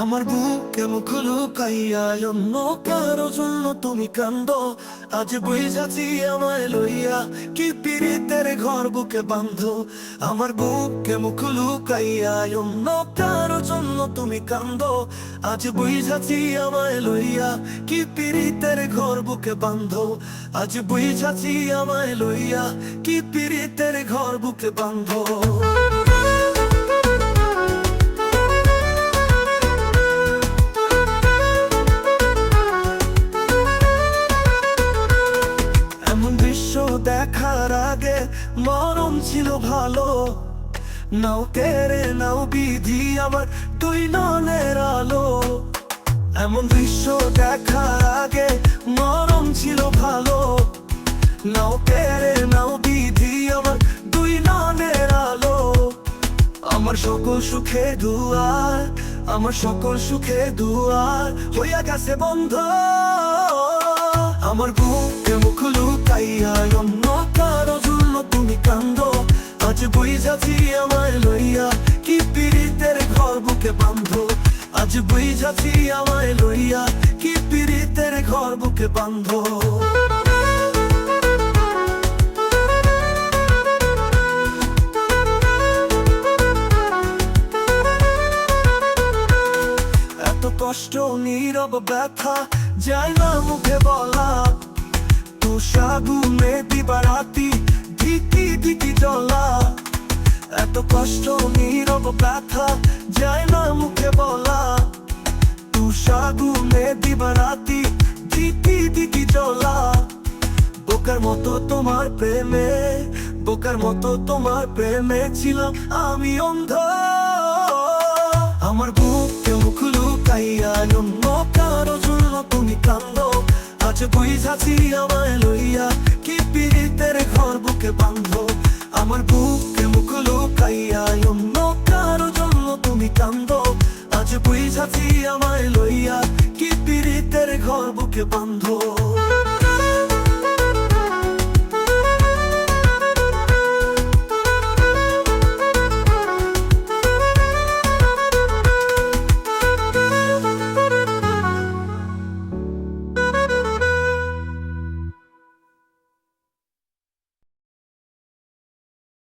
আমার বুকে মুখ লুকাইয়া অন্য কারো জন্য তুমি কান্দো। আজ বুঝাছি আমায় লইয়া কি পীড়িতের ঘর বুকে বাঁধো। আমার বুকে মুখ লুকাইয়া অন্য কারো জন্য তুমি কান্দো। আজ বুঝাছি আমায় লইয়া কি পীড়িতের ঘর বুকে বাঁধো। আজ বুঝাছি আমায় লইয়া কি পীড়িতের ঘর বুকে বাঁধো। দেখার আগে মরম ছিল ভালো, নাও কেড়ে নাও বিধি আমার তুই ননের আলো। এমন দৃশ্য দেখার আগে মরম ছিল ভালো, নাও কেড়ে নাও বিধি আমার তুই ননের আলো। আমার সকল সুখে দুয়ার, আমার সকল সুখে দুয়ার হইয়া গেছে বন্ধ। আমার বুকে মুখ লুকাইয়া অন্য কারো জন্য তুমি কান্দো। আজ বুঝাছি আমায় লইয়া কি পীড়িতের ঘর বুকে বাঁধো। আজ বুঝাছি আমায় লইয়া কি পীড়িতের ঘর বুকে বাঁধো। এত কষ্ট নীরব ব্যথা যায় না মুখে বলা। তুষাগুনে দিবারাতি ধিকি ধিকি জ্বলা। এত কষ্ট নীরব ব্যথা যায় না মুখে বলা। তুষাগুনে দিবারাতি ধিকি ধিকি জ্বলা। বোকার মতো তোমার প্রেমে, বোকার মতো তোমার প্রেমে ছিলাম আমি অন্ধ। আমার বুকে মুখ লুকাইয়া অন্য কারো জন্য তুমি কান্দো। আজ বুঝাছি আমায় লইয়া কি পীড়িতের ঘর বুকে বাঁধো। আমার বুকে মুখ লুকাইয়া অন্য কারো জন্য তুমি কান্দো। আজ বুঝাছি আমায় লইয়া কি পীড়িতের ঘর বুকে বাঁধো।